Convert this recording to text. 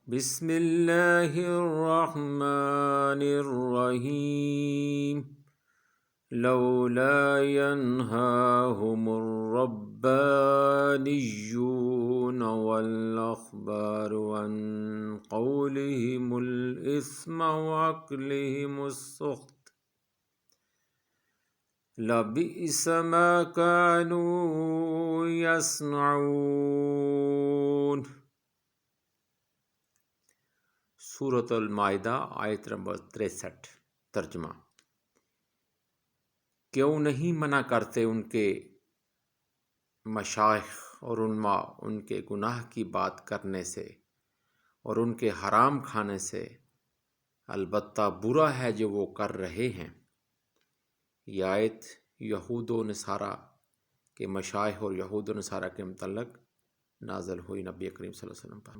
بسم اللہ الرحمن الرحیم لولا ينهاهم الربانيون والأحبار عن قولهم الإثم وأكلهم السحت لبئس ما كانوا يصنعون۔ سورۃ المائدہ آیت نمبر 63۔ ترجمہ: کیوں نہیں منع کرتے ان کے مشائخ اور علماء ان کے گناہ کی بات کرنے سے اور ان کے حرام کھانے سے؟ البتہ برا ہے جو وہ کر رہے ہیں۔ یہ آیت یہود و نصارہ کے مشائخ اور یہود و نصارہ کے متعلق نازل ہوئی، نبی کریم صلی اللہ علیہ وسلم پر۔